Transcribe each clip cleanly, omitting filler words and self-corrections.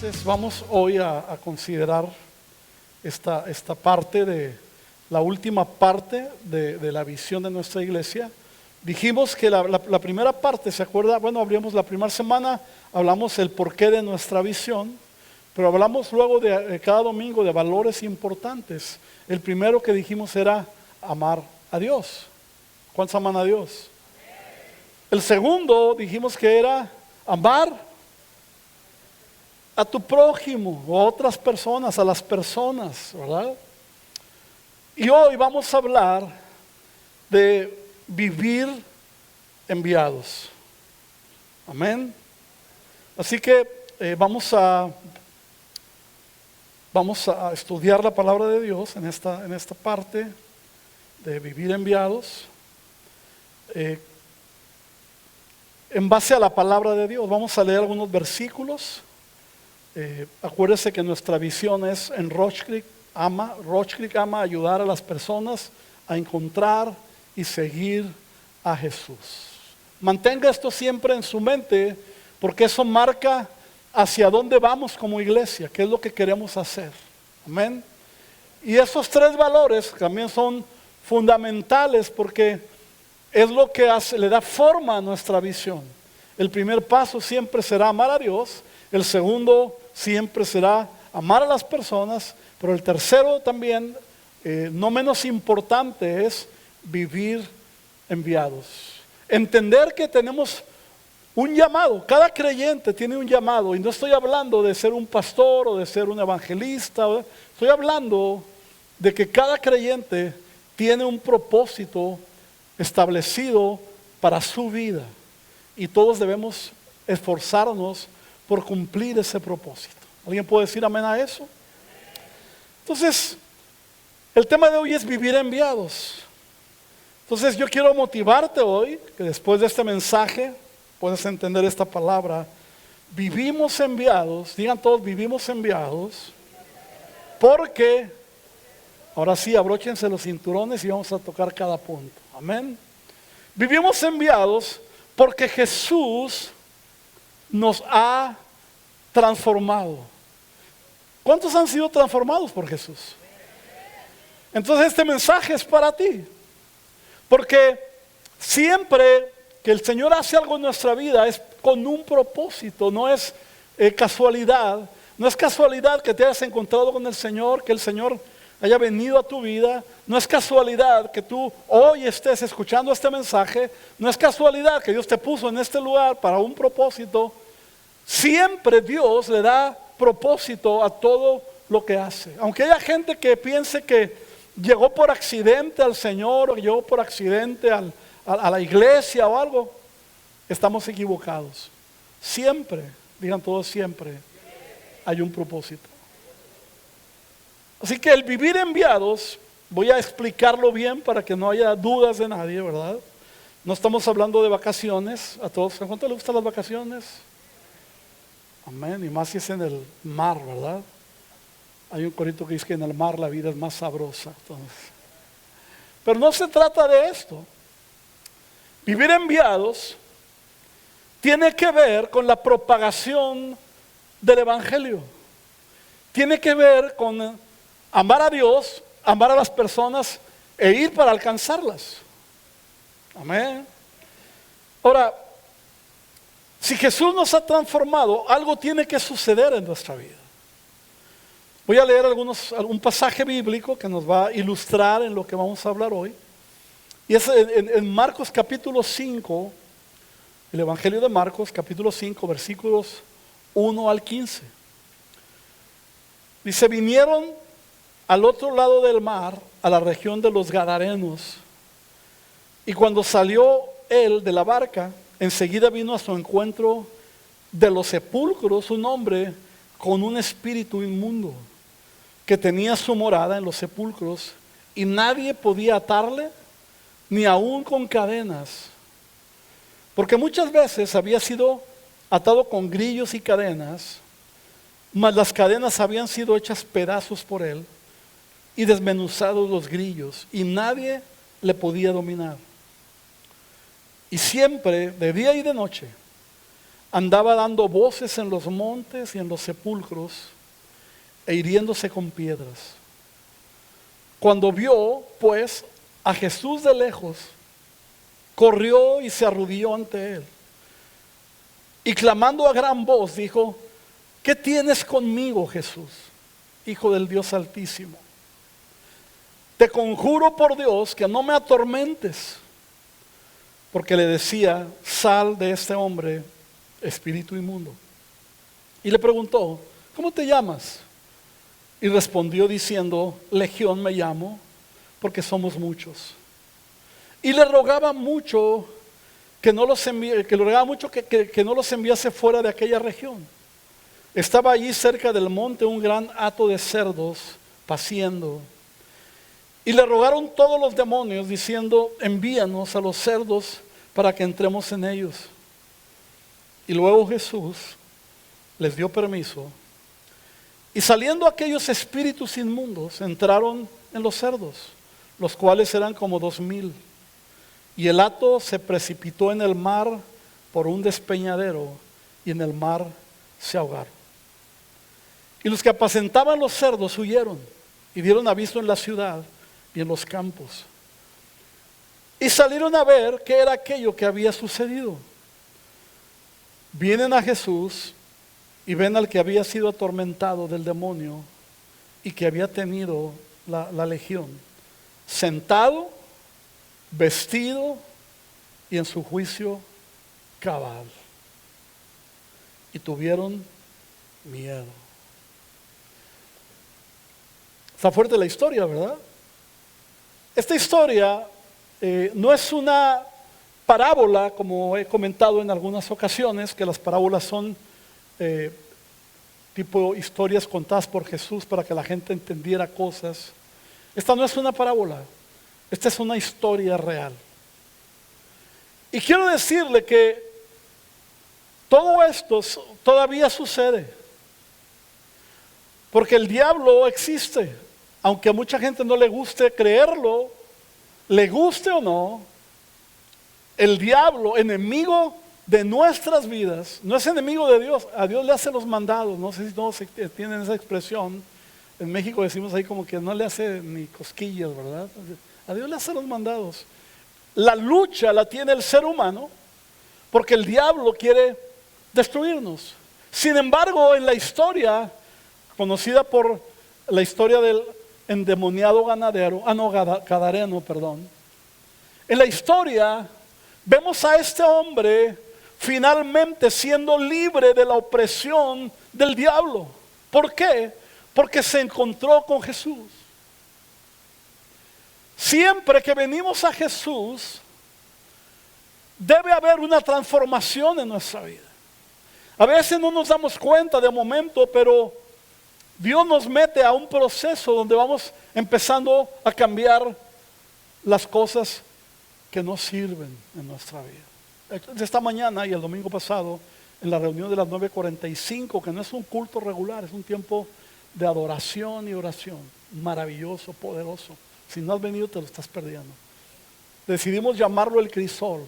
Entonces vamos hoy a considerar esta parte de la última parte de la visión de nuestra iglesia. Dijimos que la primera parte, ¿se acuerda? Bueno, abrimos la primera semana, hablamos el porqué de nuestra visión, pero hablamos luego de cada domingo de valores importantes. El primero que dijimos era amar a Dios. ¿Cuántos aman a Dios? El segundo dijimos que era amar a tu prójimo o a otras personas, a las personas, ¿verdad? Y hoy vamos a hablar de vivir enviados. Amén. Así que vamos a estudiar la palabra de Dios en esta parte de vivir enviados. En base a la palabra de Dios, vamos a leer algunos versículos. Acuérdese que nuestra visión es en Roach Creek ama ayudar a las personas a encontrar y seguir a Jesús. Mantenga esto siempre en su mente, porque eso marca hacia dónde vamos como iglesia, qué es lo que queremos hacer. Amén. Y esos tres valores también son fundamentales, porque es lo que le da forma a nuestra visión. El primer paso siempre será amar a Dios. El segundo siempre será amar a las personas. Pero el tercero también, no menos importante, es vivir enviados. Entender que tenemos un llamado. Cada creyente tiene un llamado. Y no estoy hablando de ser un pastor o de ser un evangelista. Estoy hablando de que cada creyente tiene un propósito establecido para su vida, y todos debemos esforzarnos por cumplir ese propósito. ¿Alguien puede decir amén a eso? Entonces, el tema de hoy es vivir enviados. Entonces yo quiero motivarte hoy, que después de este mensaje puedas entender esta palabra. Vivimos enviados, digan todos, vivimos enviados, porque, ahora sí, abróchense los cinturones y vamos a tocar cada punto. Amén. Vivimos enviados porque Jesús nos ha transformado. ¿Cuántos han sido transformados por Jesús? Entonces este mensaje es para ti. Porque siempre que el Señor hace algo en nuestra vida es con un propósito, no es casualidad. No es casualidad que te hayas encontrado con el Señor, que el Señor haya venido a tu vida. No es casualidad que tú hoy estés escuchando este mensaje. No es casualidad que Dios te puso en este lugar para un propósito. Siempre Dios le da propósito a todo lo que hace. Aunque haya gente que piense que llegó por accidente al Señor o llegó por accidente a la iglesia o algo, estamos equivocados. Siempre, digan todos siempre, hay un propósito. Así que el vivir enviados, voy a explicarlo bien para que no haya dudas de nadie, ¿verdad? No estamos hablando de vacaciones. ¿A todos? ¿A cuánto les gustan las vacaciones? Amén. Y más si es en el mar, ¿verdad? Hay un corito que dice que en el mar la vida es más sabrosa. Entonces. Pero no se trata de esto. Vivir enviados tiene que ver con la propagación del evangelio. Tiene que ver con amar a Dios, amar a las personas e ir para alcanzarlas. Amén. Ahora, si Jesús nos ha transformado, algo tiene que suceder en nuestra vida. Voy a leer un pasaje bíblico que nos va a ilustrar en lo que vamos a hablar hoy. Y es en Marcos capítulo 5, el Evangelio de Marcos capítulo 5, versículos 1 al 15. Dice: vinieron al otro lado del mar, a la región de los Gadarenos, y cuando salió él de la barca, enseguida vino a su encuentro de los sepulcros un hombre con un espíritu inmundo, que tenía su morada en los sepulcros, y nadie podía atarle, ni aun con cadenas, porque muchas veces había sido atado con grillos y cadenas, mas las cadenas habían sido hechas pedazos por él, y desmenuzados los grillos, y nadie le podía dominar. Y siempre, de día y de noche, andaba dando voces en los montes y en los sepulcros e hiriéndose con piedras. Cuando vio, pues, a Jesús de lejos, corrió y se arrodilló ante él. Y clamando a gran voz dijo: ¿qué tienes conmigo, Jesús, Hijo del Dios Altísimo? Te conjuro por Dios que no me atormentes. Porque le decía: sal de este hombre, espíritu inmundo. Y le preguntó: ¿cómo te llamas? Y respondió diciendo: Legión me llamo, porque somos muchos. Y le rogaba mucho que no los enviase fuera de aquella región. Estaba allí cerca del monte un gran hato de cerdos paciendo. Y le rogaron todos los demonios diciendo: envíanos a los cerdos para que entremos en ellos. Y luego Jesús les dio permiso. Y saliendo aquellos espíritus inmundos, entraron en los cerdos, los cuales eran como 2000. Y el hato se precipitó en el mar por un despeñadero, y en el mar se ahogaron. Y los que apacentaban los cerdos huyeron, y dieron aviso en la ciudad y en los campos. Y salieron a ver qué era aquello que había sucedido. Vienen a Jesús y ven al que había sido atormentado del demonio y que había tenido la legión, sentado, vestido y en su juicio cabal. Y tuvieron miedo. Está fuerte la historia, ¿verdad? Esta historia no es una parábola, como he comentado en algunas ocasiones, que las parábolas son tipo historias contadas por Jesús para que la gente entendiera cosas. Esta no es una parábola, esta es una historia real. Y quiero decirle que todo esto todavía sucede, porque el diablo existe, aunque a mucha gente no le guste creerlo, le guste o no. El diablo, enemigo de nuestras vidas, no es enemigo de Dios. A Dios le hace los mandados. No sé si todos tienen esa expresión. En México decimos ahí como que no le hace ni cosquillas, ¿verdad? A Dios le hace los mandados. La lucha la tiene el ser humano porque el diablo quiere destruirnos. Sin embargo, en la historia conocida por la historia del endemoniado gadareno, en la historia vemos a este hombre finalmente siendo libre de la opresión del diablo. ¿Por qué? Porque se encontró con Jesús. Siempre que venimos a Jesús, debe haber una transformación en nuestra vida. A veces no nos damos cuenta de momento, pero Dios nos mete a un proceso donde vamos empezando a cambiar las cosas que no sirven en nuestra vida. Esta mañana y el domingo pasado, en la reunión de las 9:45, que no es un culto regular, es un tiempo de adoración y oración, maravilloso, poderoso. Si no has venido, te lo estás perdiendo. Decidimos llamarlo el crisol.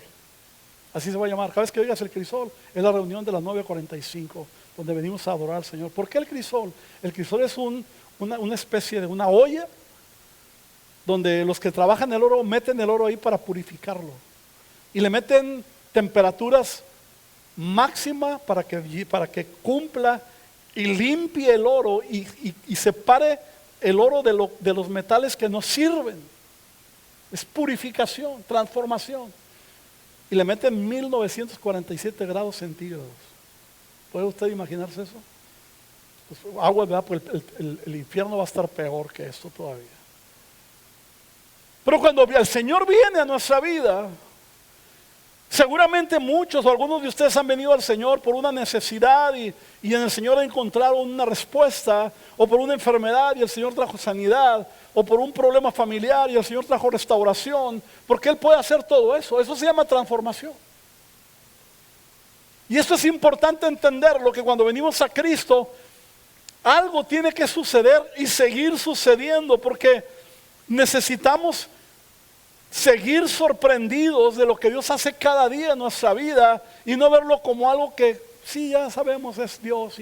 Así se va a llamar. Cada vez que oigas el crisol, es la reunión de las 9:45, donde venimos a adorar al Señor. ¿Por qué el crisol? El crisol es una especie de una olla, donde los que trabajan el oro meten el oro ahí para purificarlo. Y le meten temperaturas máximas para que cumpla y limpie el oro y separe el oro de los metales que no sirven. Es purificación, transformación. Y le meten 1947 grados centígrados. ¿Puede usted imaginarse eso? Pues agua, ¿verdad? Pues el infierno va a estar peor que esto todavía. Pero cuando el Señor viene a nuestra vida, seguramente muchos o algunos de ustedes han venido al Señor por una necesidad y en el Señor encontraron una respuesta, o por una enfermedad y el Señor trajo sanidad, o por un problema familiar y el Señor trajo restauración, porque Él puede hacer todo eso. Eso se llama transformación. Y esto es importante entenderlo, que cuando venimos a Cristo, algo tiene que suceder y seguir sucediendo, porque necesitamos seguir sorprendidos de lo que Dios hace cada día en nuestra vida y no verlo como algo que sí, ya sabemos es Dios,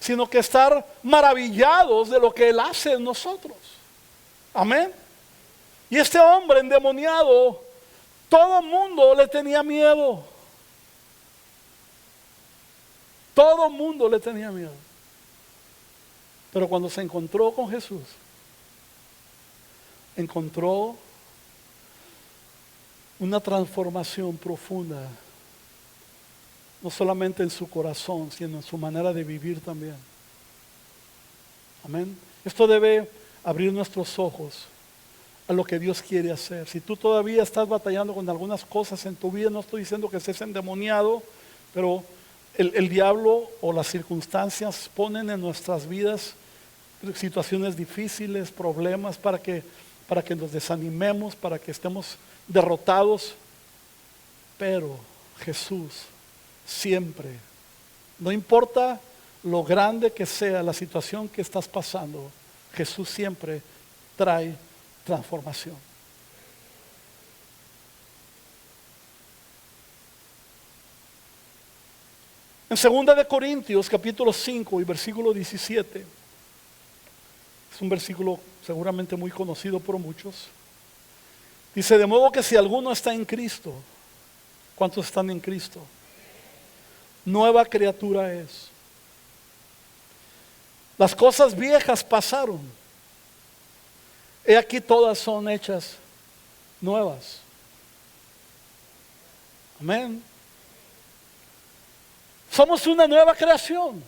sino que estar maravillados de lo que Él hace en nosotros. Amén. Y este hombre endemoniado, todo el mundo le tenía miedo. Todo el mundo le tenía miedo. Pero cuando se encontró con Jesús, encontró una transformación profunda, no solamente en su corazón, sino en su manera de vivir también. Amén. Esto debe abrir nuestros ojos a lo que Dios quiere hacer. Si tú todavía estás batallando con algunas cosas en tu vida, no estoy diciendo que estés endemoniado, pero el diablo o las circunstancias ponen en nuestras vidas situaciones difíciles, problemas, para que nos desanimemos, para que estemos derrotados. Pero Jesús siempre, no importa lo grande que sea la situación que estás pasando, Jesús siempre trae transformación. En 2 Corintios capítulo 5 y versículo 17, es un versículo seguramente muy conocido por muchos. Dice, de modo que si alguno está en Cristo, ¿cuántos están en Cristo? Nueva criatura es. Las cosas viejas pasaron. He aquí todas son hechas nuevas. Amén. Somos una nueva creación.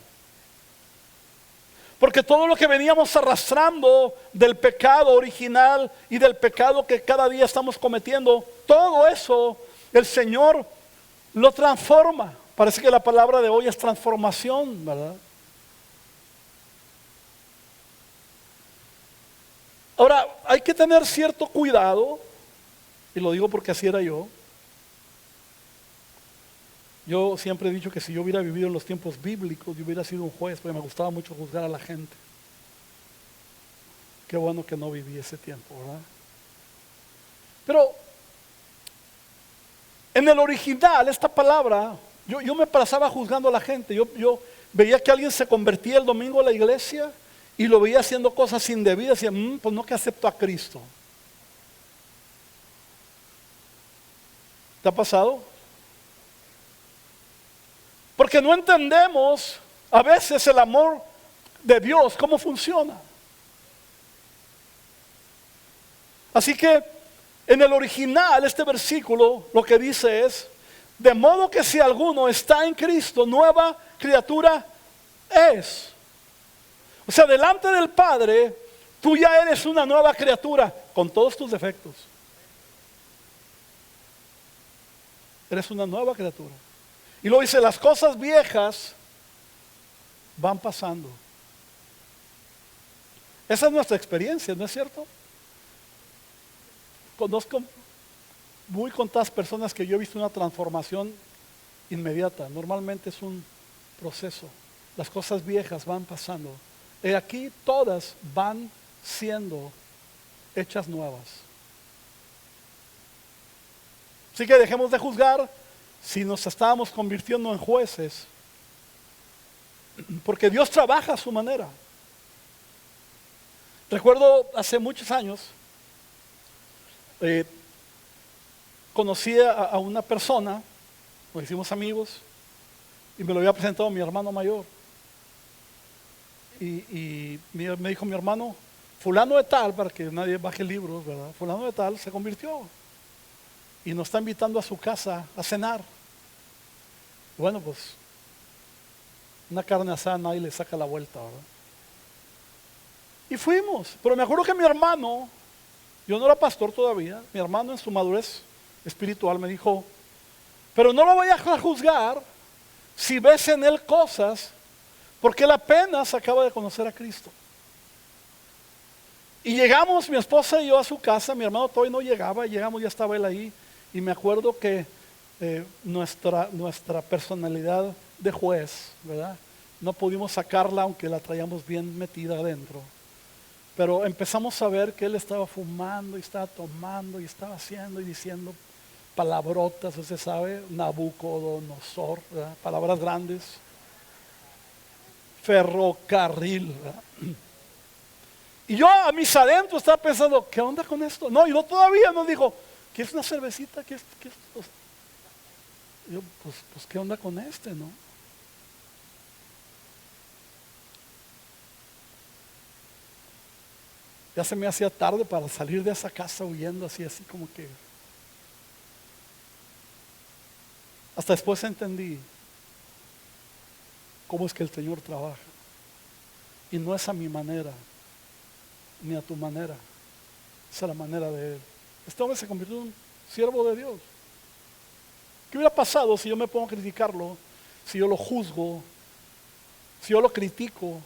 Porque todo lo que veníamos arrastrando del pecado original y del pecado que cada día estamos cometiendo, todo eso el Señor lo transforma. Parece que la palabra de hoy es transformación, ¿verdad? Ahora, hay que tener cierto cuidado, y lo digo porque así era yo. Yo siempre he dicho que si yo hubiera vivido en los tiempos bíblicos, yo hubiera sido un juez, porque me gustaba mucho juzgar a la gente. Qué bueno que no viví ese tiempo, ¿verdad? Pero en el original, esta palabra, yo me pasaba juzgando a la gente. Yo veía que alguien se convertía el domingo a la iglesia y lo veía haciendo cosas indebidas y decía, pues no, que acepto a Cristo. ¿Te ha pasado? Porque no entendemos a veces el amor de Dios, cómo funciona. Así que en el original este versículo lo que dice es, de modo que si alguno está en Cristo, nueva criatura es. O sea, delante del Padre, tú ya eres una nueva criatura con todos tus defectos. Eres una nueva criatura. Y luego dice, las cosas viejas van pasando. Esa es nuestra experiencia, ¿no es cierto? Conozco muy contadas personas que yo he visto una transformación inmediata. Normalmente es un proceso. Las cosas viejas van pasando. Y aquí todas van siendo hechas nuevas. Así que dejemos de juzgar si nos estábamos convirtiendo en jueces, porque Dios trabaja a su manera. Recuerdo hace muchos años, conocí a una persona, nos hicimos amigos, y me lo había presentado mi hermano mayor. Y me dijo mi hermano, fulano de tal, para que nadie baje libros, ¿verdad? Fulano de tal se convirtió y nos está invitando a su casa a cenar. Bueno, pues una carne asada nadie le saca la vuelta, ¿verdad? Y fuimos, pero me acuerdo que mi hermano, yo no era pastor todavía, mi hermano en su madurez espiritual me dijo, pero no lo voy a juzgar si ves en él cosas, porque él apenas acaba de conocer a Cristo. Y llegamos, mi esposa y yo, a su casa, mi hermano todavía no llegaba, llegamos, ya estaba él ahí, y me acuerdo que nuestra personalidad de juez, ¿verdad? No pudimos sacarla aunque la traíamos bien metida adentro. Pero empezamos a ver que él estaba fumando y estaba tomando y estaba haciendo y diciendo palabrotas, usted sabe, Nabucodonosor, ¿verdad? Palabras grandes. ferrocarril, ¿verdad? Y yo a mis adentros estaba pensando, ¿qué onda con esto? No, y no todavía nos dijo, ¿quieres una cervecita? ¿Qué es? Yo, pues, ¿qué onda con este, no? Ya se me hacía tarde para salir de esa casa huyendo así como que. Hasta después entendí cómo es que el Señor trabaja. Y no es a mi manera, ni a tu manera, es a la manera de Él. Este hombre se convirtió en un siervo de Dios. ¿Qué hubiera pasado si yo me pongo a criticarlo, si yo lo juzgo, si yo lo critico?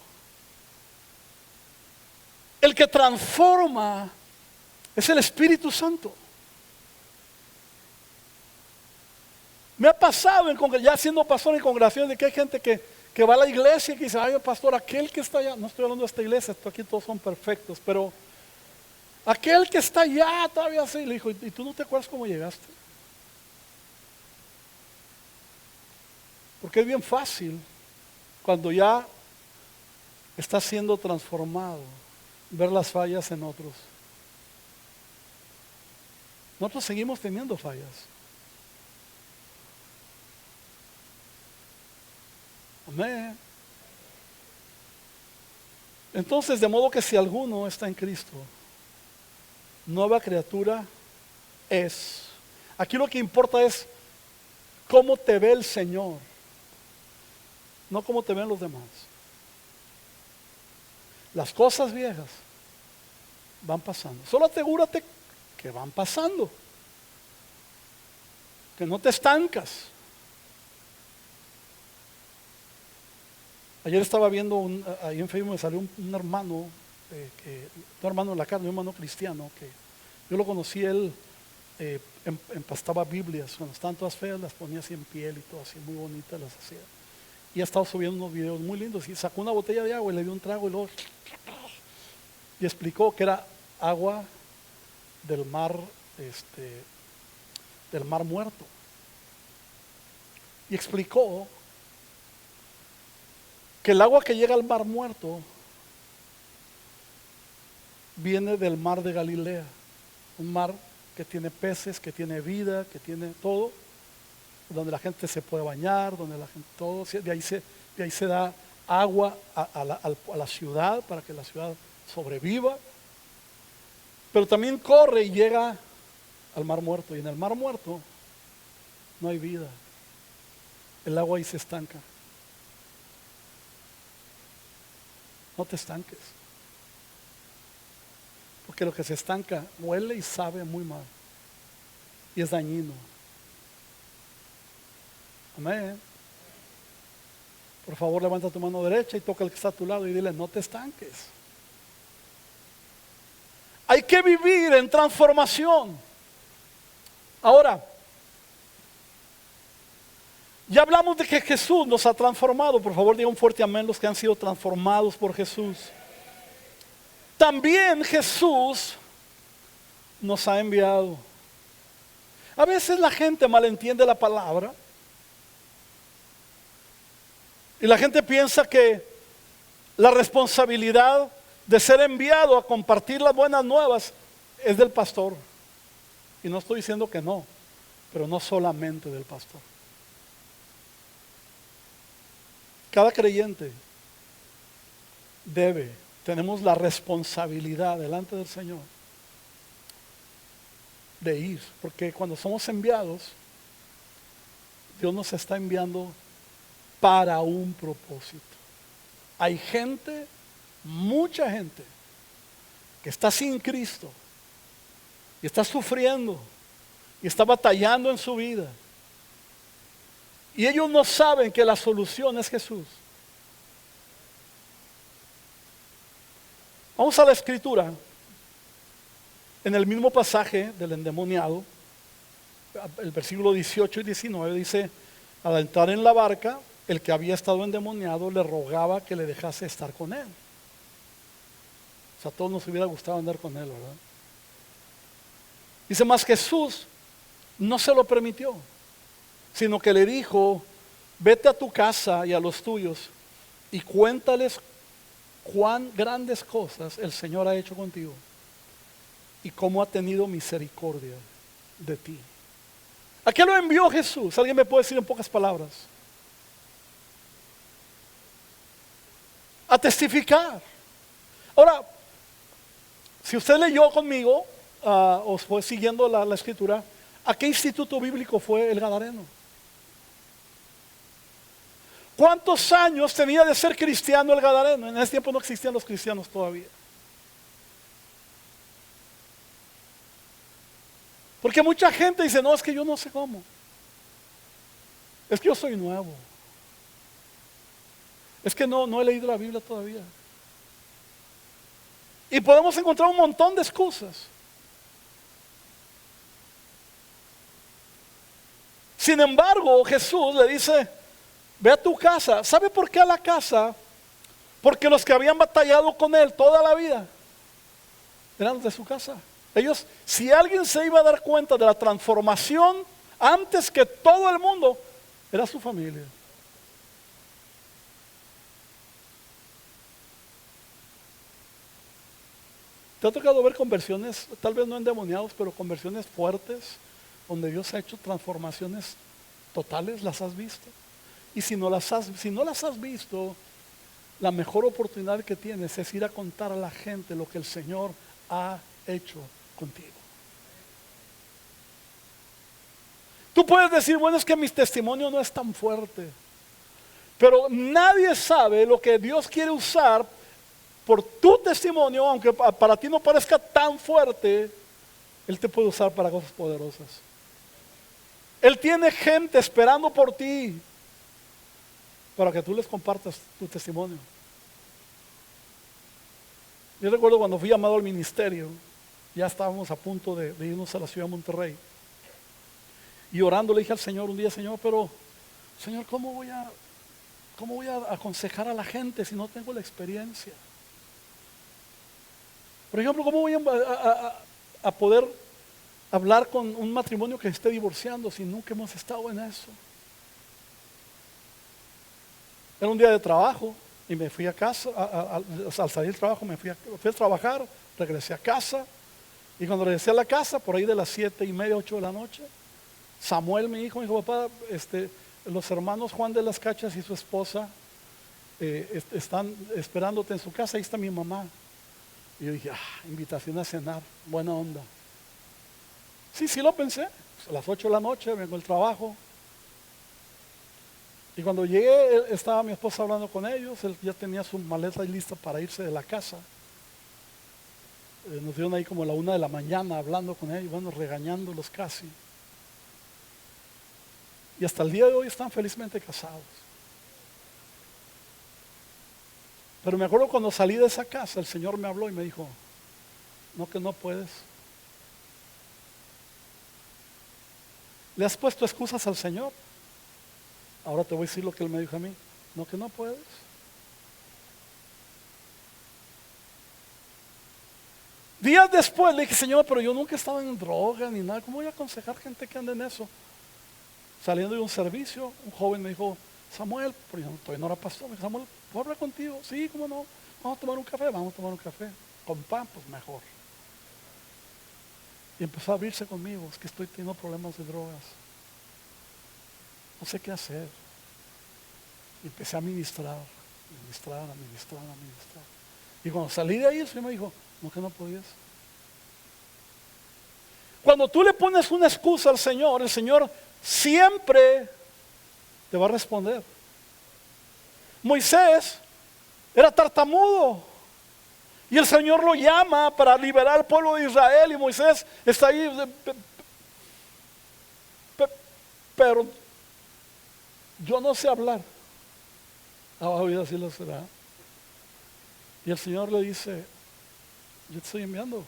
El que transforma es el Espíritu Santo. Me ha pasado ya siendo pastor en congregaciones de que hay gente que va a la iglesia y que dice, ay pastor, aquel que está allá, no estoy hablando de esta iglesia, aquí todos son perfectos, pero aquel que está allá todavía así, le dijo, ¿y tú no te acuerdas cómo llegaste? Porque es bien fácil cuando ya está siendo transformado ver las fallas en otros. Nosotros seguimos teniendo fallas. Amén. Entonces, de modo que si alguno está en Cristo, nueva criatura es. Aquí lo que importa es cómo te ve el Señor, no cómo te ven los demás. Las cosas viejas van pasando. Solo asegúrate que van pasando, que no te estancas. Ayer estaba viendo, ahí en Facebook me salió un hermano, un hermano de la carne, un hermano cristiano, que yo lo conocí, él empastaba Biblias, cuando estaban todas feas las ponía así en piel y todo así, muy bonitas las hacía. Y ha estado subiendo unos videos muy lindos y sacó una botella de agua y le dio un trago y luego y explicó que era agua del mar, del mar muerto. Y explicó que el agua que llega al mar muerto viene del mar de Galilea, un mar que tiene peces, que tiene vida, que tiene todo, donde la gente se puede bañar, donde la gente todo, de ahí se da agua a la ciudad para que la ciudad sobreviva, pero también corre y llega al mar muerto, y en el mar muerto no hay vida, el agua ahí se estanca. No te estanques, porque lo que se estanca huele y sabe muy mal y es dañino. Amén. Por favor, levanta tu mano derecha y toca al que está a tu lado y dile, no te estanques. Hay que vivir en transformación. Ahora, ya hablamos de que Jesús nos ha transformado. Por favor, diga un fuerte amén los que han sido transformados por Jesús. También Jesús nos ha enviado. A veces la gente malentiende la palabra y la gente piensa que la responsabilidad de ser enviado a compartir las buenas nuevas es del pastor. Y no estoy diciendo que no, pero no solamente del pastor. Cada creyente tenemos la responsabilidad delante del Señor de ir, porque cuando somos enviados, Dios nos está enviando para un propósito. Hay gente, mucha gente, que está sin Cristo y está sufriendo y está batallando en su vida. Y ellos no saben que la solución es Jesús. Vamos a la escritura. En el mismo pasaje del endemoniado, el versículo 18 y 19 dice, al entrar en la barca, el que había estado endemoniado le rogaba que le dejase estar con él. O sea, a todos nos hubiera gustado andar con él, ¿verdad? Dice, mas Jesús no se lo permitió, sino que le dijo, vete a tu casa y a los tuyos y cuéntales cuán grandes cosas el Señor ha hecho contigo y cómo ha tenido misericordia de ti. ¿A qué lo envió Jesús? ¿Alguien me puede decir en pocas palabras? A testificar. Ahora, si usted leyó conmigo o fue siguiendo la escritura, ¿a qué instituto bíblico fue el Gadareno? ¿Cuántos años tenía de ser cristiano el Gadareno? En ese tiempo no existían los cristianos todavía. Porque mucha gente dice, no, es que yo no sé cómo. Es que yo soy nuevo. Es que no he leído la Biblia todavía. Y podemos encontrar un montón de excusas. Sin embargo, Jesús le dice, ve a tu casa. ¿Sabe por qué a la casa? Porque los que habían batallado con él toda la vida eran los de su casa. Ellos, si alguien se iba a dar cuenta de la transformación antes que todo el mundo, era su familia. ¿Te ha tocado ver conversiones, tal vez no endemoniados, pero conversiones fuertes, donde Dios ha hecho transformaciones totales? ¿Las has visto? Y si no las has visto, la mejor oportunidad que tienes es ir a contar a la gente lo que el Señor ha hecho contigo. Tú puedes decir, bueno, es que mi testimonio no es tan fuerte, pero nadie sabe lo que Dios quiere usar por tu testimonio, aunque para ti no parezca tan fuerte. Él te puede usar para cosas poderosas. Él tiene gente esperando por ti para que tú les compartas tu testimonio. Yo recuerdo cuando fui llamado al ministerio, ya estábamos a punto de irnos a la ciudad de Monterrey. Y orando le dije al Señor un día, Señor, pero Señor, ¿cómo voy a aconsejar a la gente si no tengo la experiencia? Por ejemplo, ¿cómo voy a poder hablar con un matrimonio que esté divorciando si nunca hemos estado en eso? Era un día de trabajo y me fui a casa, al salir del trabajo fui a trabajar, regresé a casa, y cuando regresé a la casa, por ahí de las 7:30, 8 de la noche, Samuel, mi hijo, me dijo, papá, los hermanos Juan de las Cachas y su esposa están esperándote en su casa, ahí está mi mamá. Y yo dije, invitación a cenar, buena onda. Sí lo pensé. A las 8 de la noche vengo del trabajo. Y cuando llegué, estaba mi esposa hablando con ellos. Él ya tenía su maleta lista para irse de la casa. Nos dieron ahí como a la 1 de la mañana hablando con ellos, bueno, regañándolos casi. Y hasta el día de hoy están felizmente casados. Pero me acuerdo cuando salí de esa casa, el Señor me habló y me dijo, no, que no puedes. ¿Le has puesto excusas al Señor? Ahora te voy a decir lo que Él me dijo a mí. No, que no puedes. Días después le dije, Señor, pero yo nunca he estado en droga ni nada. ¿Cómo voy a aconsejar gente que anda en eso? Saliendo de un servicio, un joven me dijo, Samuel, porque yo todavía no era pastor, me dijo, Samuel, ¿puedo hablar contigo? Sí, ¿cómo no? Vamos a tomar un café, vamos a tomar un café. Con pan, pues mejor. Y empezó a abrirse conmigo, es que estoy teniendo problemas de drogas. No sé qué hacer. Y empecé a ministrar. Y cuando salí de ahí, el Señor me dijo, no, que no podías. Cuando tú le pones una excusa al Señor, el Señor siempre te va a responder. Moisés era tartamudo y el Señor lo llama para liberar al pueblo de Israel, y Moisés está ahí, pero yo no sé hablar. Hoy así lo será. Y el Señor le dice, yo te estoy enviando.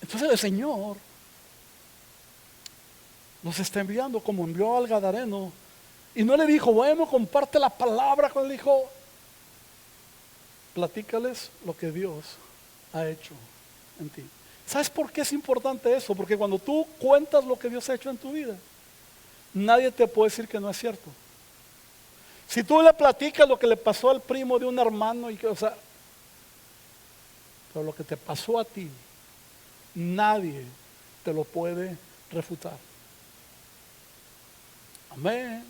Entonces el Señor nos está enviando como envió al Gadareno. Y no le dijo, bueno, comparte la palabra con él. Dijo, platícales lo que Dios ha hecho en ti. ¿Sabes por qué es importante eso? Porque cuando tú cuentas lo que Dios ha hecho en tu vida, nadie te puede decir que no es cierto. Si tú le platicas lo que le pasó al primo de un hermano, pero lo que te pasó a ti, nadie te lo puede refutar. Amén.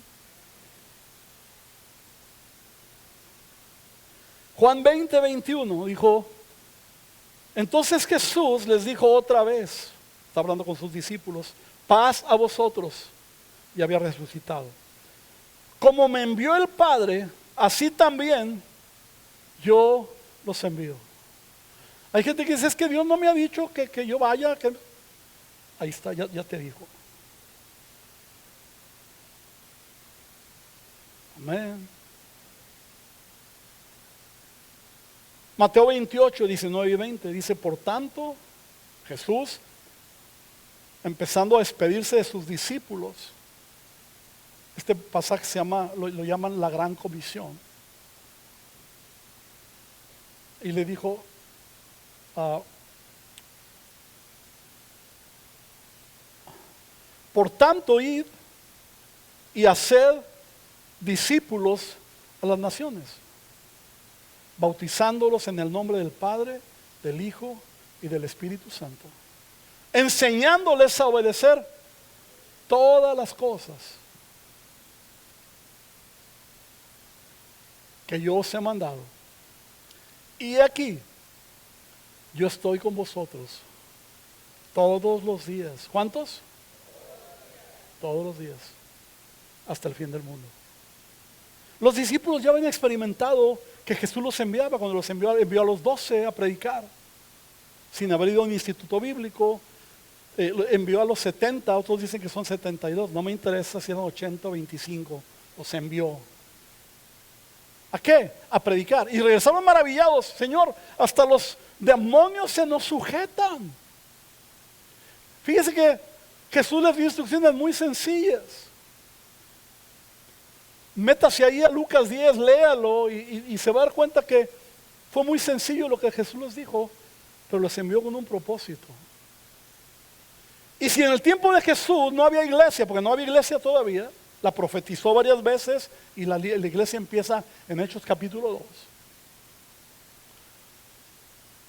Juan 20:21 dijo, entonces Jesús les dijo otra vez, está hablando con sus discípulos, paz a vosotros, y había resucitado. Como me envió el Padre, así también yo los envío. Hay gente que dice, es que Dios no me ha dicho que yo vaya. Ahí está, ya te dijo. Amén. Mateo 28, 19 y 20 dice, por tanto, Jesús, empezando a despedirse de sus discípulos, este pasaje se llama, lo llaman la gran comisión, y le dijo, por tanto, id y haced discípulos a las naciones, bautizándolos en el nombre del Padre, del Hijo y del Espíritu Santo, enseñándoles a obedecer todas las cosas que yo os he mandado. Y aquí, yo estoy con vosotros todos los días. ¿Cuántos? Todos los días, hasta el fin del mundo. Los discípulos ya habían experimentado que Jesús los enviaba. Cuando los envió a los 12 a predicar, sin haber ido a un instituto bíblico. Envió a los 70, otros dicen que son 72, no me interesa si eran 80 o 25, los envió. ¿A qué? A predicar. Y regresaron maravillados, Señor, hasta los demonios se nos sujetan. Fíjese que Jesús les dio instrucciones muy sencillas. Métase ahí a Lucas 10, léalo y se va a dar cuenta que fue muy sencillo lo que Jesús les dijo, pero los envió con un propósito. Y si en el tiempo de Jesús no había iglesia, porque no había iglesia todavía, la profetizó varias veces y la iglesia empieza en Hechos capítulo 2.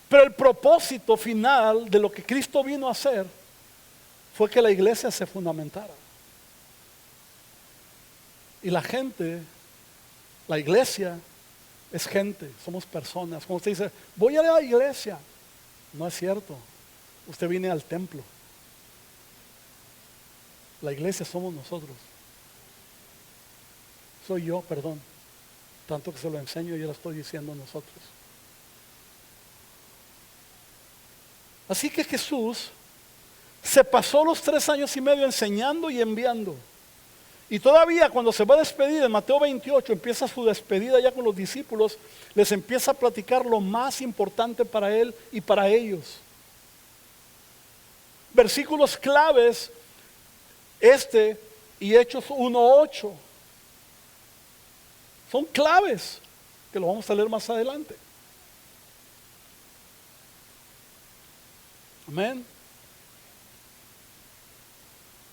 Pero el propósito final de lo que Cristo vino a hacer fue que la iglesia se fundamentara. Y la gente, la iglesia es gente, somos personas. Como usted dice, voy a la iglesia. No es cierto. Usted viene al templo. La iglesia somos nosotros. Soy yo, perdón. Tanto que se lo enseño, yo lo estoy diciendo a nosotros. Así que Jesús se pasó los 3 años y medio enseñando y enviando. Y todavía cuando se va a despedir, en Mateo 28, empieza su despedida ya con los discípulos, les empieza a platicar lo más importante para él y para ellos. Versículos claves, y Hechos 1:8. Son claves, que lo vamos a leer más adelante. Amén.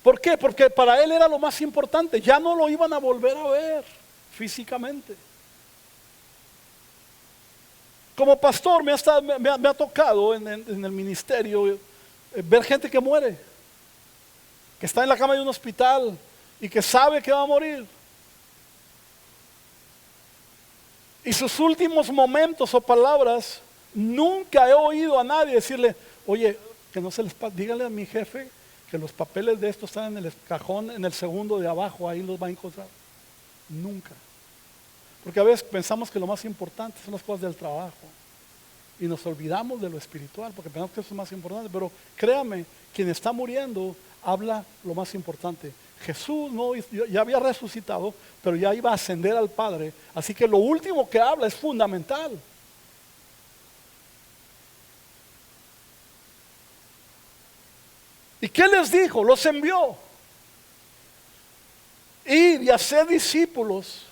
¿Por qué? Porque para él era lo más importante. Ya no lo iban a volver a ver físicamente. Como pastor me ha tocado en el ministerio ver gente que muere, que está en la cama de un hospital y que sabe que va a morir. Y sus últimos momentos o palabras, nunca he oído a nadie decirle, oye, que no se les pase, dígale a mi jefe que los papeles de esto están en el cajón, en el segundo de abajo, ahí los va a encontrar. Nunca. Porque a veces pensamos que lo más importante son las cosas del trabajo. Y nos olvidamos de lo espiritual, porque pensamos que eso es más importante. Pero créame, quien está muriendo habla lo más importante. Jesús ya había resucitado, pero ya iba a ascender al Padre. Así que lo último que habla es fundamental. ¿Y qué les dijo? Los envió. Ir y hacer discípulos.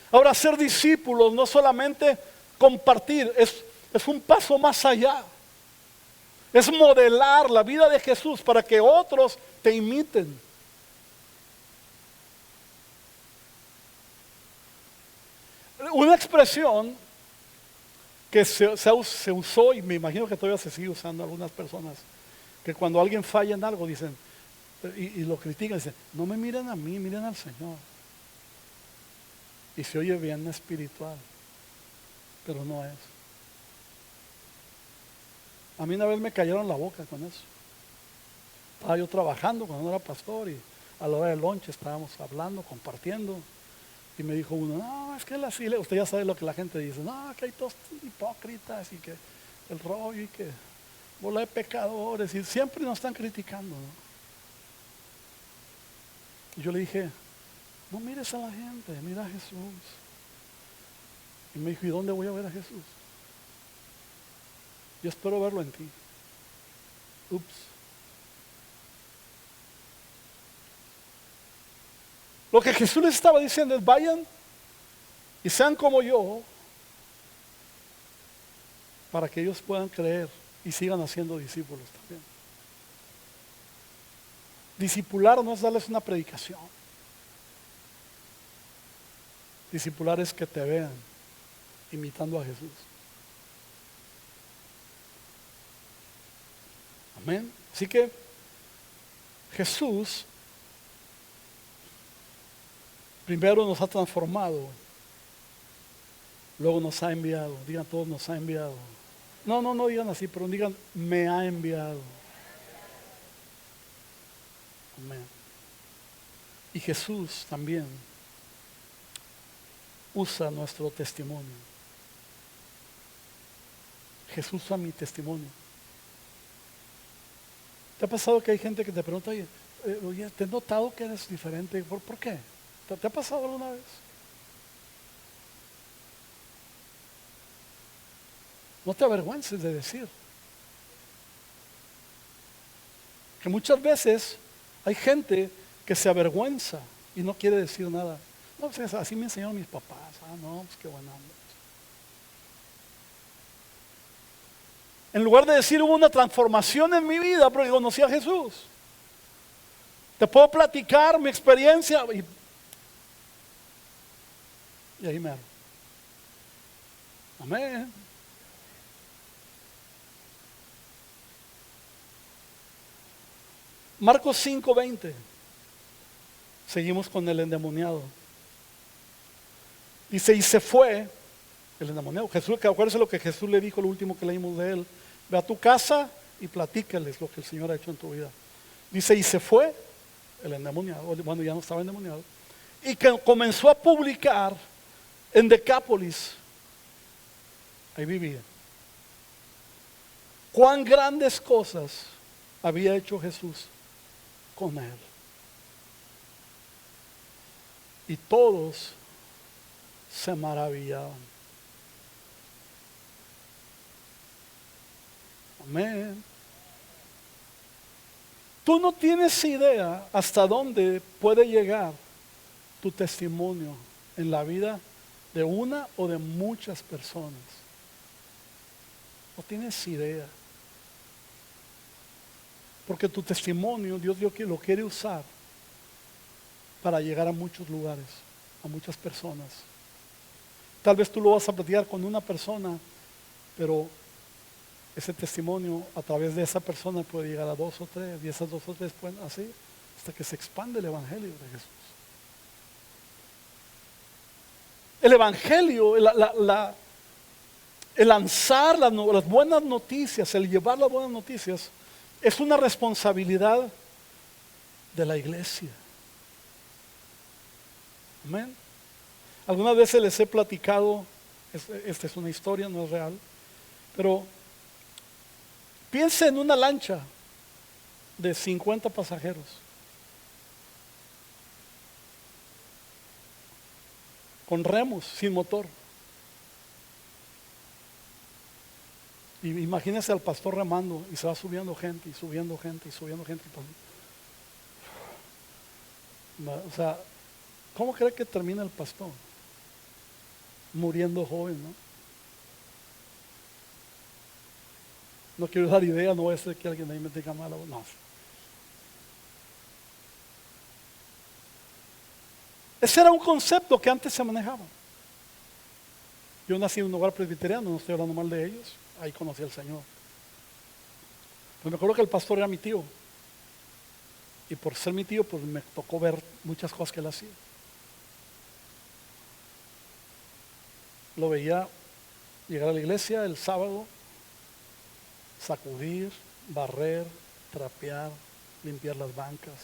Ahora, ser discípulos no solamente compartir, es un paso más allá. Es modelar la vida de Jesús para que otros te imiten. Una expresión que se usó, y me imagino que todavía se sigue usando algunas personas, que cuando alguien falla en algo dicen, y lo critican, dicen, no me miren a mí, miren al Señor. Y se oye bien espiritual, pero no es. A mí una vez me cayeron la boca con eso. Estaba yo trabajando cuando no era pastor y a la hora del lunch estábamos hablando, compartiendo. Y me dijo uno, no, es que usted ya sabe lo que la gente dice, no, que hay todos hipócritas y que el rollo y que bola de pecadores y siempre nos están criticando, ¿no? Y yo le dije, no mires a la gente, mira a Jesús. Y me dijo, ¿y dónde voy a ver a Jesús? Yo espero verlo en ti. Ups. Lo que Jesús les estaba diciendo es, vayan y sean como yo, para que ellos puedan creer y sigan haciendo discípulos también. Discipular no es darles una predicación. Discipular es que te vean imitando a Jesús. Amén. Así que Jesús primero nos ha transformado, luego nos ha enviado. Digan todos, nos ha enviado. No digan así, pero digan, me ha enviado. Amén. Y Jesús también usa nuestro testimonio. Jesús usa mi testimonio. ¿Te ha pasado que hay gente que te pregunta, oye, te he notado que eres diferente? ¿Por qué? ¿Te ha pasado alguna vez? No te avergüences de decir. Que muchas veces hay gente que se avergüenza y no quiere decir nada. No, pues así me enseñaron mis papás. No, pues qué buena onda. En lugar de decir hubo una transformación en mi vida porque conocí a Jesús. Te puedo platicar mi experiencia y ahí mero. Amén. Marcos 5:20. Seguimos con el endemoniado. Dice, y se fue el endemoniado. Jesús, que acuérdense lo que Jesús le dijo, lo último que leímos de él. Ve a tu casa y platícales lo que el Señor ha hecho en tu vida. Dice, y se fue el endemoniado. Bueno, ya no estaba endemoniado. Y que comenzó a publicar en Decápolis. Ahí vivía. Cuán grandes cosas había hecho Jesús con él. Y todos se maravillaban. Amén. Tú no tienes idea hasta dónde puede llegar tu testimonio en la vida de una o de muchas personas. No tienes idea. Porque tu testimonio Dios lo quiere usar para llegar a muchos lugares, a muchas personas. Tal vez tú lo vas a platicar con una persona, pero ese testimonio a través de esa persona puede llegar a 2 o 3, y esas 2 o 3 pueden así, hasta que se expande el Evangelio de Jesús. El Evangelio, el lanzar las buenas noticias, el llevar las buenas noticias, es una responsabilidad de la iglesia. Amén. Algunas veces les he platicado, esta es una historia, no es real, pero piensa en una lancha de 50 pasajeros. Con remos, sin motor. Y imagínense al pastor remando y se va subiendo gente y subiendo gente y subiendo gente. O sea, ¿cómo cree que termina el pastor? Muriendo joven, ¿no? No quiero dar idea, no voy a hacer que alguien ahí me diga mal. No. Ese era un concepto que antes se manejaba. Yo nací en un hogar presbiteriano, no estoy hablando mal de ellos. Ahí conocí al Señor. Pero me acuerdo que el pastor era mi tío. Y por ser mi tío, pues me tocó ver muchas cosas que él hacía. Lo veía llegar a la iglesia el sábado, sacudir, barrer, trapear, limpiar las bancas,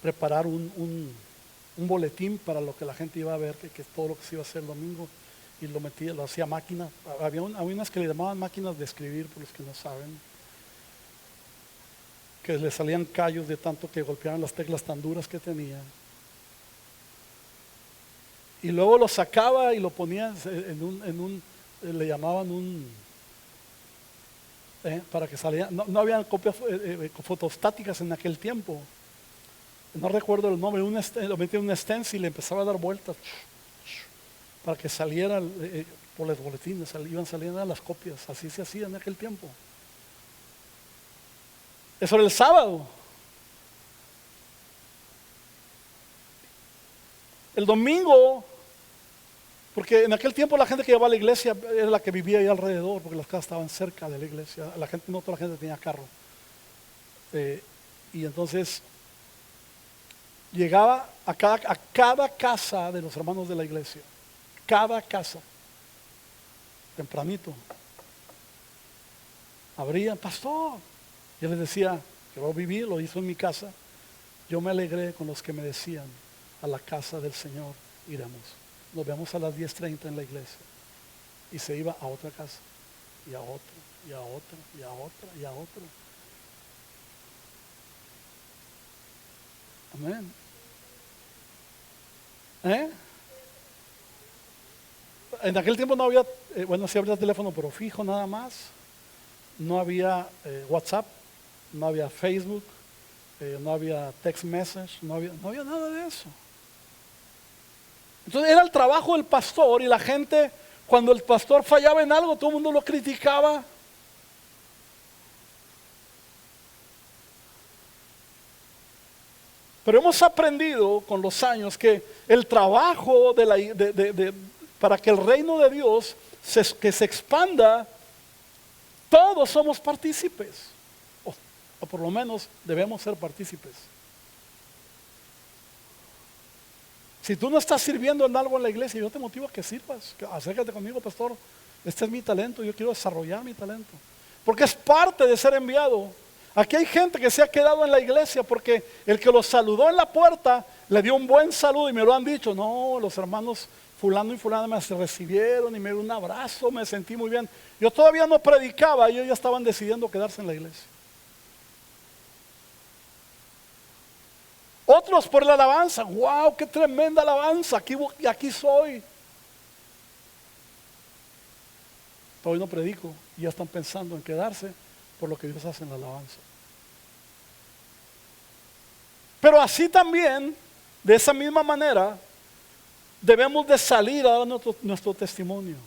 preparar un boletín para lo que la gente iba a ver, que es todo lo que se iba a hacer el domingo, y lo metía, lo hacía a máquina. Había unas que le llamaban máquinas de escribir, por los que no saben, que le salían callos de tanto que golpeaban las teclas tan duras que tenía. Y luego lo sacaba y lo ponía le llamaban para que saliera. No había copias fotostáticas en aquel tiempo. No recuerdo el nombre. Lo metía en un stencil y le empezaba a dar vueltas para que saliera por los boletines, iban saliendo las copias. Así se hacía en aquel tiempo. Eso era el sábado. El domingo, porque en aquel tiempo la gente que iba a la iglesia era la que vivía ahí alrededor, porque las casas estaban cerca de la iglesia. No toda la gente tenía carro. Y entonces llegaba a cada casa de los hermanos de la iglesia. Cada casa. Tempranito. Abrían, pastor. Yo les decía, yo viví, lo hizo en mi casa. Yo me alegré con los que me decían, a la casa del Señor iremos. Nos vemos a las 10:30 en la iglesia. Y se iba a otra casa, y a otra, y a otra, y a otra, y a otra. Amén. En aquel tiempo no había, sí había teléfono, pero fijo nada más. No había WhatsApp, no había Facebook, no había text message, no había nada de eso. Entonces era el trabajo del pastor, y la gente, cuando el pastor fallaba en algo, todo el mundo lo criticaba. Pero hemos aprendido con los años que el trabajo para que el reino de Dios que se expanda, todos somos partícipes, o por lo menos debemos ser partícipes. Si tú no estás sirviendo en algo en la iglesia, yo te motivo a que sirvas. Acércate conmigo, pastor. Este es mi talento, yo quiero desarrollar mi talento. Porque es parte de ser enviado. Aquí hay gente que se ha quedado en la iglesia porque el que los saludó en la puerta le dio un buen saludo, y me lo han dicho. No, los hermanos fulano y fulana me recibieron y me dieron un abrazo, me sentí muy bien. Yo todavía no predicaba y ellos ya estaban decidiendo quedarse en la iglesia. Otros por la alabanza. ¡Wow! ¡Qué tremenda alabanza! Aquí soy. Hoy no predico y ya están pensando en quedarse por lo que Dios hace en la alabanza. Pero así también, de esa misma manera, debemos de salir a dar nuestro testimonio.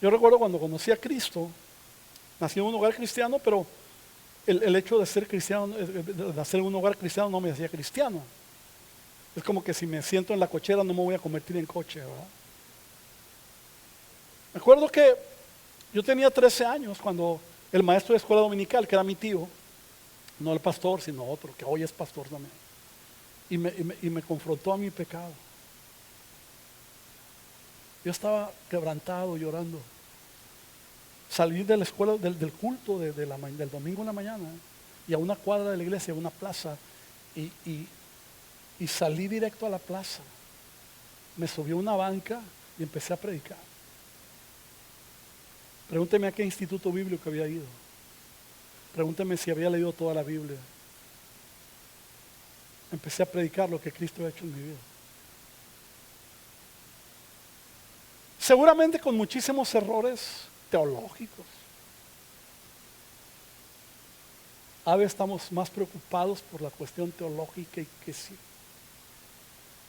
Yo recuerdo cuando conocí a Cristo, nací en un hogar cristiano, pero el hecho de ser cristiano, de nacer en un hogar cristiano, no me hacía cristiano. Es como que si me siento en la cochera no me voy a convertir en coche, ¿verdad? Me acuerdo que yo tenía 13 años cuando el maestro de escuela dominical, que era mi tío, no el pastor, sino otro, que hoy es pastor también, y me confrontó a mi pecado. Yo estaba quebrantado, llorando. Salí de la escuela, del culto del domingo en la mañana, y a una cuadra de la iglesia, a una plaza, y salí directo a la plaza. Me subí a una banca y empecé a predicar. Pregúnteme a qué instituto bíblico había ido. Pregúnteme si había leído toda la Biblia. Empecé a predicar lo que Cristo ha hecho en mi vida. Seguramente con muchísimos errores teológicos. A veces estamos más preocupados por la cuestión teológica, y que sí.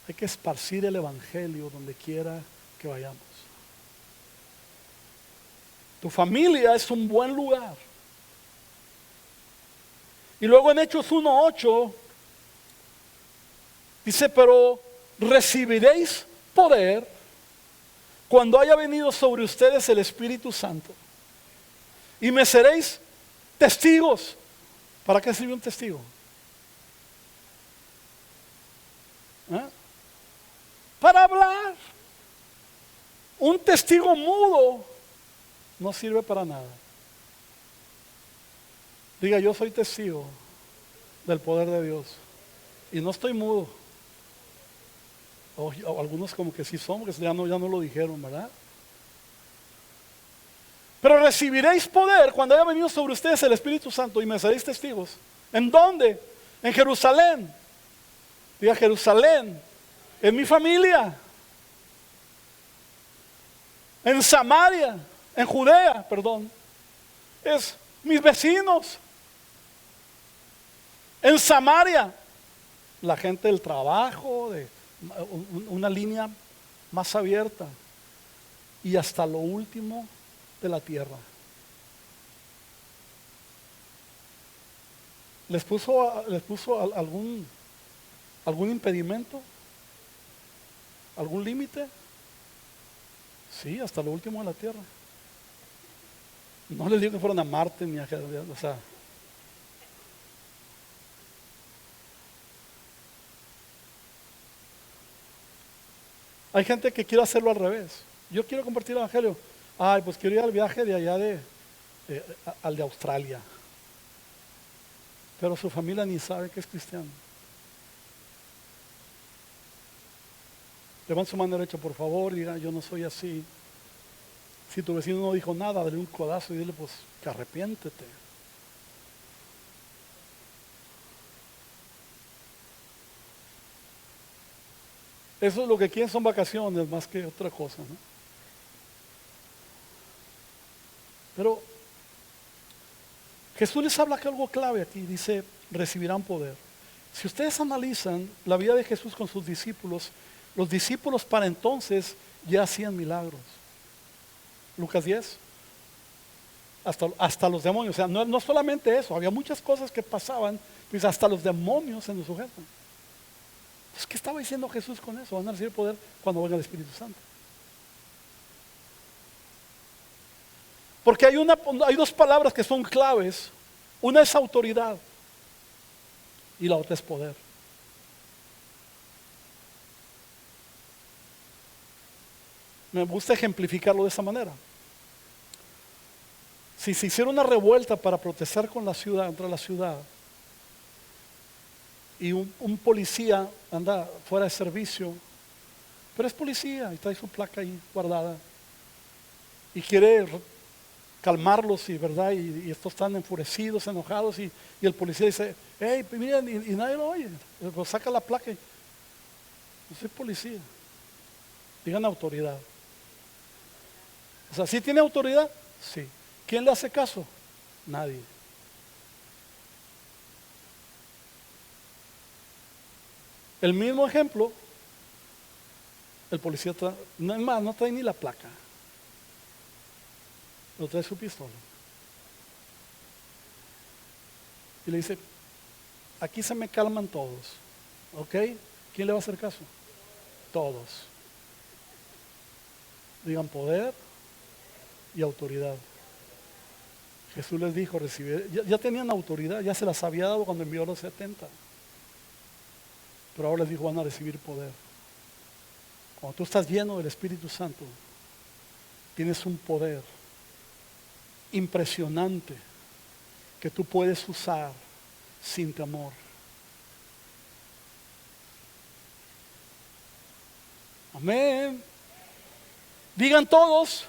Hay que esparcir el evangelio donde quiera que vayamos. Tu familia es un buen lugar. Y luego en Hechos 1:8 dice, pero recibiréis poder cuando haya venido sobre ustedes el Espíritu Santo. Y me seréis testigos. ¿Para qué sirve un testigo? ¿Eh? Para hablar. Un testigo mudo no sirve para nada. Diga, yo soy testigo del poder de Dios y no estoy mudo. O algunos como que sí son, porque ya no lo dijeron, ¿verdad? Pero recibiréis poder cuando haya venido sobre ustedes el Espíritu Santo y me seréis testigos. ¿En dónde? En Jerusalén. Diga, Jerusalén, en mi familia. En Samaria, en Judea, perdón. Es mis vecinos. En Samaria, la gente del trabajo, de una línea más abierta. Y hasta lo último de la tierra. ¿Les puso algún impedimento? ¿Algún límite? Sí, hasta lo último de la tierra. No les digo que fueron a Marte ni a... O sea, hay gente que quiere hacerlo al revés. Yo quiero compartir el evangelio. Ay, pues quiero ir al viaje de allá al de Australia. Pero su familia ni sabe que es cristiano. Levanta su mano derecha, por favor, y diga, yo no soy así. Si tu vecino no dijo nada, dale un codazo y dile, pues, que arrepiéntete. Eso es lo que quieren, son vacaciones más que otra cosa, ¿no? Pero Jesús les habla que algo clave aquí, dice, recibirán poder. Si ustedes analizan la vida de Jesús con sus discípulos, los discípulos para entonces ya hacían milagros. Lucas 10. Hasta los demonios, o sea, no solamente eso, había muchas cosas que pasaban, pues hasta los demonios se nos sujetan. Entonces, ¿qué estaba diciendo Jesús con eso? Van a recibir poder cuando venga el Espíritu Santo. Porque hay dos palabras que son claves. Una es autoridad y la otra es poder. Me gusta ejemplificarlo de esa manera. Si se hiciera una revuelta para protestar contra la ciudad, y un policía anda fuera de servicio, pero es policía y trae su placa ahí guardada, y quiere calmarlos, ¿verdad? Y estos están enfurecidos, enojados, y el policía dice, hey, miren, y nadie lo oye, pues saca la placa y, no soy policía. Digan autoridad. O sea, ¿sí tiene autoridad? Sí. ¿Quién le hace caso? Nadie. El mismo ejemplo, el policía no trae ni la placa, lo trae su pistola. Y le dice, aquí se me calman todos, ¿ok? ¿Quién le va a hacer caso? Todos. Digan poder y autoridad. Jesús les dijo, recibir, ya tenían autoridad, ya se las había dado cuando envió a los 70. Pero ahora les dijo, van a recibir poder. Cuando tú estás lleno del Espíritu Santo, tienes un poder impresionante que tú puedes usar sin temor. Amén. Digan todos,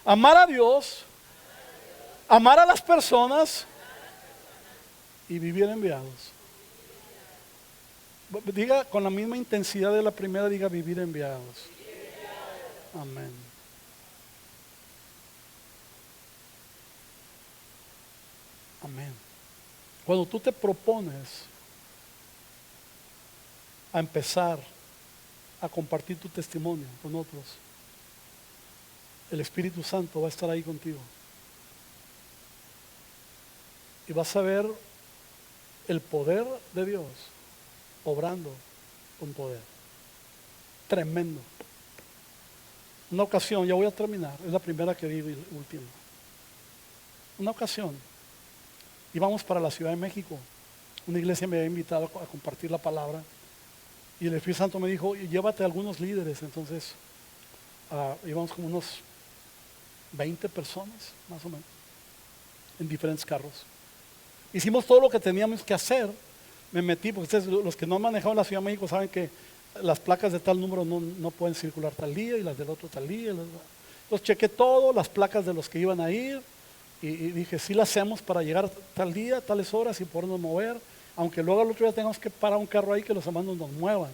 amar a Dios, amar a las personas y vivir enviados. Diga con la misma intensidad de la primera, diga vivir enviados. Amén. Amén. Cuando tú te propones a empezar a compartir tu testimonio con otros, el Espíritu Santo va a estar ahí contigo. y vas a ver el poder de Dios obrando con poder. Tremendo. Una ocasión, ya voy a terminar, es la primera que digo y última. Una ocasión, íbamos para la Ciudad de México. Una iglesia me había invitado a compartir la palabra y el Espíritu Santo me dijo, llévate a algunos líderes. Entonces íbamos como unos 20 personas, más o menos, en diferentes carros. Hicimos todo lo que teníamos que hacer. Me metí, porque ustedes, los que no han manejado en la Ciudad de México, saben que las placas de tal número no pueden circular tal día y las del otro tal día. Entonces chequé todo, las placas de los que iban a ir y dije, sí las hacemos para llegar tal día, tales horas y podernos mover, aunque luego al otro día tengamos que parar un carro ahí que los hermanos nos muevan.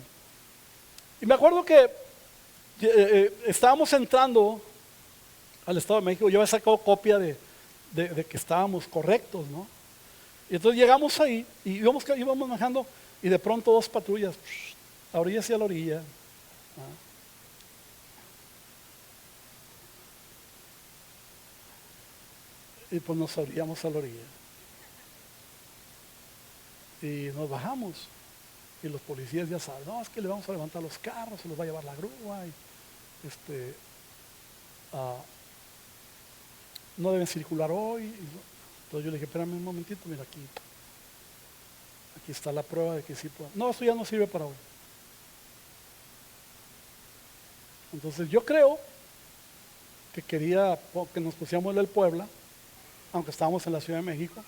Y me acuerdo que estábamos entrando al Estado de México. Yo había sacado copia de que estábamos correctos, ¿no? Y entonces llegamos ahí y íbamos manejando y de pronto dos patrullas, a orilla hacia la orilla. Y pues nos orillamos a la orilla. Y nos bajamos. Y los policías ya saben, no, es que le vamos a levantar los carros, se los va a llevar la grúa. Y no deben circular hoy. Entonces yo le dije, espérame un momentito, mira aquí está la prueba de que sí puedo. No, esto ya no sirve para hoy. Entonces yo creo que quería que nos pusiéramos el Puebla, aunque estábamos en la Ciudad de México.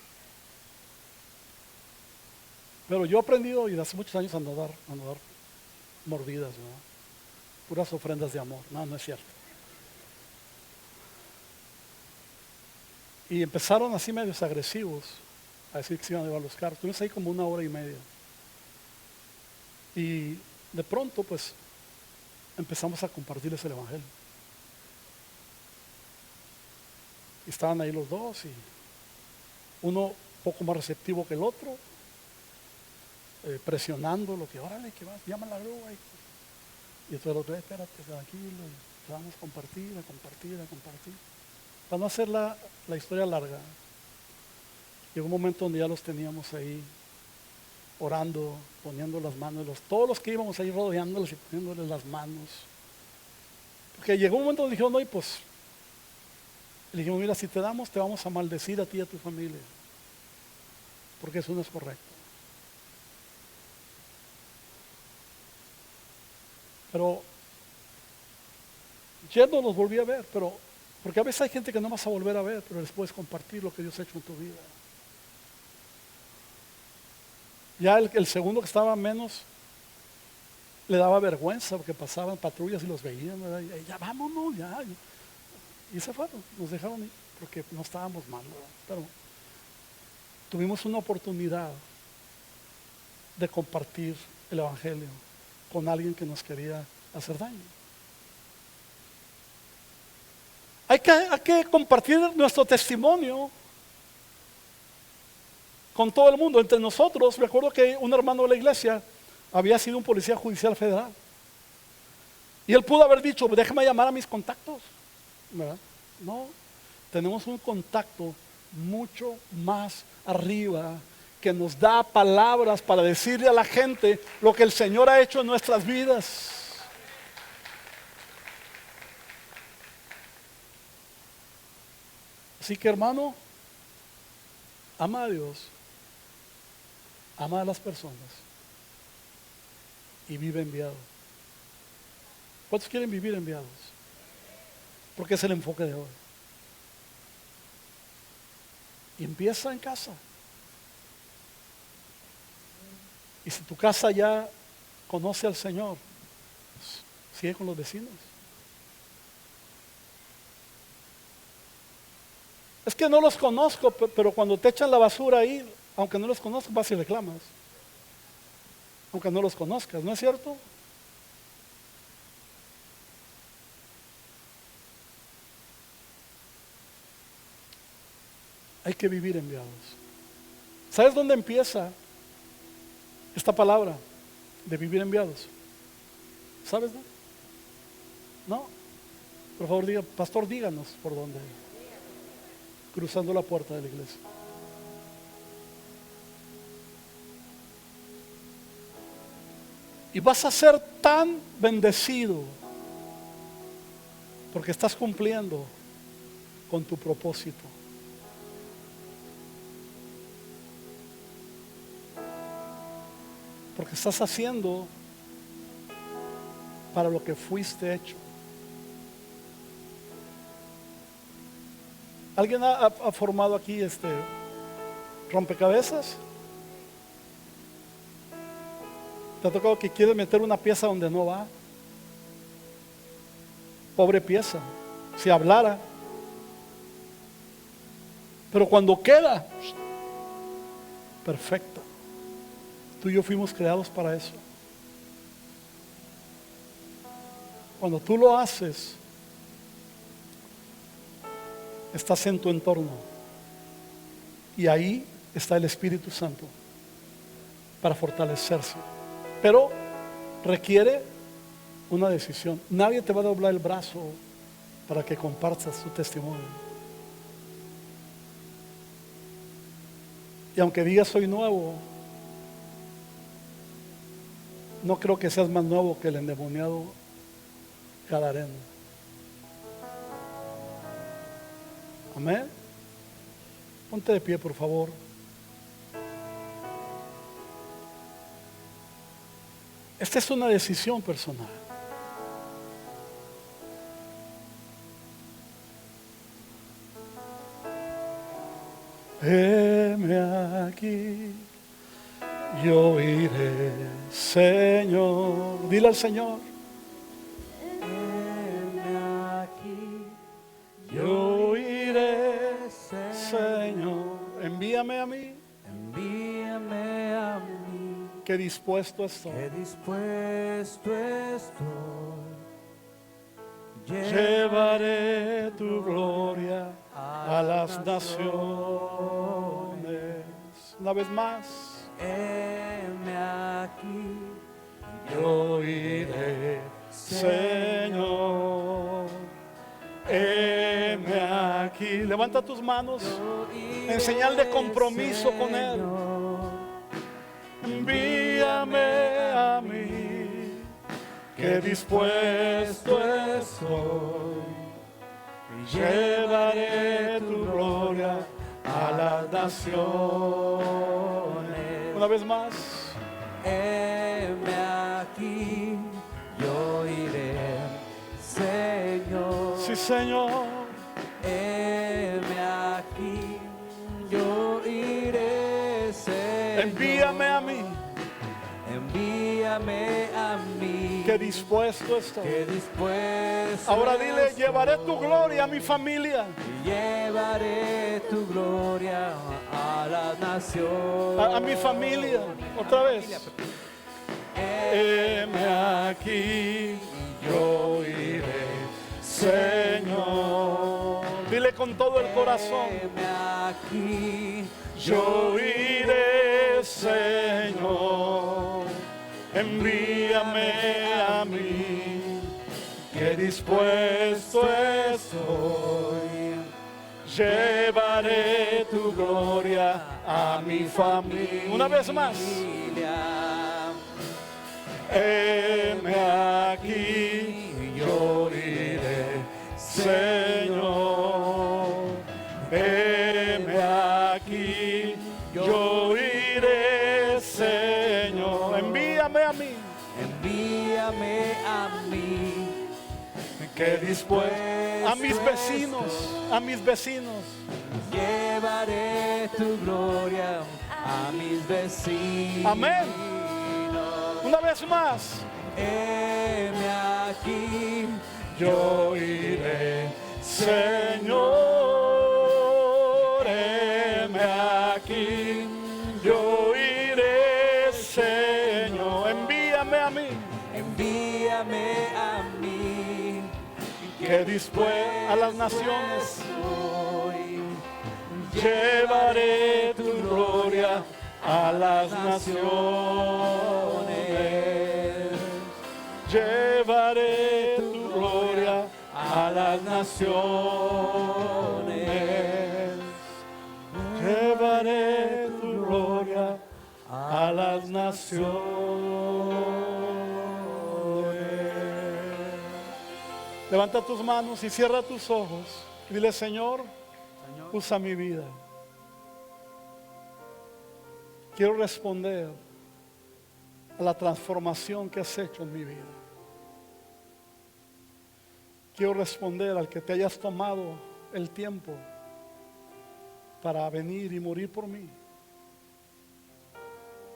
Pero yo he aprendido, y de hace muchos años, a no dar mordidas, ¿no? Puras ofrendas de amor. No es cierto. Y empezaron así medios agresivos a decir que se iban a llevar los carros. Estuvimos ahí como 1 hora y media. Y de pronto, pues, empezamos a compartirles el Evangelio. Y estaban ahí los dos, y uno poco más receptivo que el otro, presionando lo que, órale, que vas, llama a la grúa. Y entonces el otro, espérate, tranquilo, y vamos a compartir. Para no hacer la historia larga, llegó un momento donde ya los teníamos ahí orando, poniendo las manos, todos los que íbamos ahí rodeándolos y poniéndoles las manos. Porque llegó un momento donde dijeron, no, y pues, le dijimos, mira, si te damos, te vamos a maldecir a ti y a tu familia, porque eso no es correcto. Pero ya no los volví a ver, porque a veces hay gente que no vas a volver a ver, pero les puedes compartir lo que Dios ha hecho en tu vida. Ya el segundo que estaba menos, le daba vergüenza porque pasaban patrullas y los veían, ¿verdad? Y ya vámonos, ya. Y se fueron, nos dejaron ir, porque no estábamos mal, ¿verdad? Pero tuvimos una oportunidad de compartir el Evangelio con alguien que nos quería hacer daño. Hay que compartir nuestro testimonio con todo el mundo, entre nosotros. Recuerdo que un hermano de la iglesia había sido un policía judicial federal. Y él pudo haber dicho, déjame llamar a mis contactos, ¿verdad? No, tenemos un contacto mucho más arriba que nos da palabras para decirle a la gente lo que el Señor ha hecho en nuestras vidas. Así que, hermano, ama a Dios, ama a las personas y vive enviado. ¿Cuántos quieren vivir enviados? Porque es el enfoque de hoy. Y empieza en casa. Y si tu casa ya conoce al Señor, pues, sigue con los vecinos. Es que no los conozco, pero cuando te echan la basura ahí, aunque no los conozcas, vas y reclamas. Aunque no los conozcas, ¿no es cierto? Hay que vivir enviados. ¿Sabes dónde empieza esta palabra de vivir enviados? ¿Sabes? ¿No? Por favor, diga, pastor, díganos por dónde. Cruzando la puerta de la iglesia. Y vas a ser tan bendecido porque estás cumpliendo con tu propósito. Porque estás haciendo para lo que fuiste hecho. ¿Alguien ha formado aquí rompecabezas? ¿Te ha tocado que quieres meter una pieza donde no va? Pobre pieza, si hablara. Pero cuando queda, perfecta. Tú y yo fuimos creados para eso. Cuando tú lo haces, estás en tu entorno. Y ahí está el Espíritu Santo para fortalecerse. Pero requiere una decisión. Nadie te va a doblar el brazo para que compartas tu testimonio. Y aunque digas soy nuevo, no creo que seas más nuevo que el endemoniado gadareno. Amén. Ponte de pie, por favor. Esta es una decisión personal. Heme aquí, yo iré, Señor. Dile al Señor. Heme aquí, Yo iré, Señor. Envíame a mí, envíame a mí, que dispuesto estoy. que dispuesto estoy. Llevaré tu gloria a las naciones. Una vez más. Heme aquí, Yo iré, Señor. Heme aquí. Levanta tus manos en señal de compromiso con Él. Envíame a mí, que dispuesto estoy. Llevaré tu gloria a las naciones. Una vez más. heme aquí, yo iré, Señor. Sí, Señor. Heme aquí, yo iré, Señor. Envíame a mí, Envíame a mí, que dispuesto estoy. que dispuesto Ahora dile, estoy. llevaré tu gloria a mi familia, Llevaré tu gloria a la nación. a mi familia. Otra vez. Heme aquí, yo iré, Señor. Dile con todo el corazón. Heme aquí, Yo iré, Señor. Envíame a mí, que dispuesto estoy. Llevaré tu gloria a mi familia. Una vez más. Heme aquí, yo iré, Señor. Heme aquí, yo iré, Señor. Envíame a mí, Envíame a mí, que dispuesto a mis vecinos. llevaré tu gloria a mis vecinos. Amén. Una vez más. Heme aquí, Yo iré, Señor. Heme aquí, yo iré, Señor. Envíame a mí, envíame a mí, que después a las naciones soy. llevaré tu gloria a las naciones. Llevaré tu gloria a las naciones. Llevaré tu gloria a las naciones. Levanta tus manos y cierra tus ojos. Dile, Señor, Señor, usa mi vida. Quiero responder a la transformación que has hecho en mi vida. Quiero responder al que te hayas tomado el tiempo para venir y morir por mí.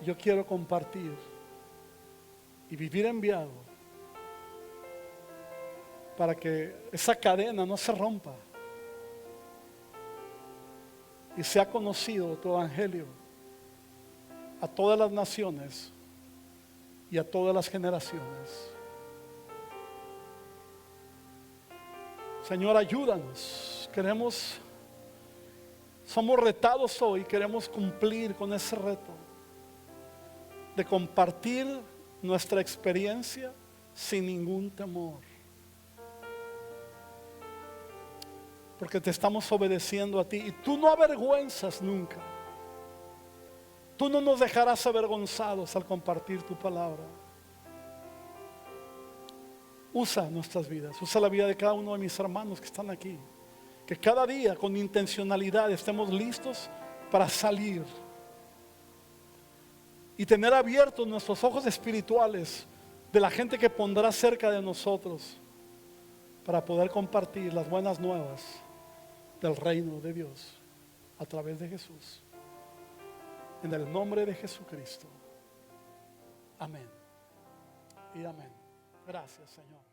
Yo quiero compartir y vivir enviado para que esa cadena no se rompa y sea conocido tu evangelio a todas las naciones y a todas las generaciones. Señor, ayúdanos. Somos retados hoy, queremos cumplir con ese reto de compartir nuestra experiencia sin ningún temor. Porque te estamos obedeciendo a ti y tú no avergüenzas nunca. Tú no nos dejarás avergonzados al compartir tu palabra. Usa nuestras vidas, usa la vida de cada uno de mis hermanos que están aquí. Que cada día con intencionalidad estemos listos para salir y tener abiertos nuestros ojos espirituales de la gente que pondrá cerca de nosotros para poder compartir las buenas nuevas del reino de Dios a través de Jesús. En el nombre de Jesucristo. Amén. Y amén. Gracias, Señor.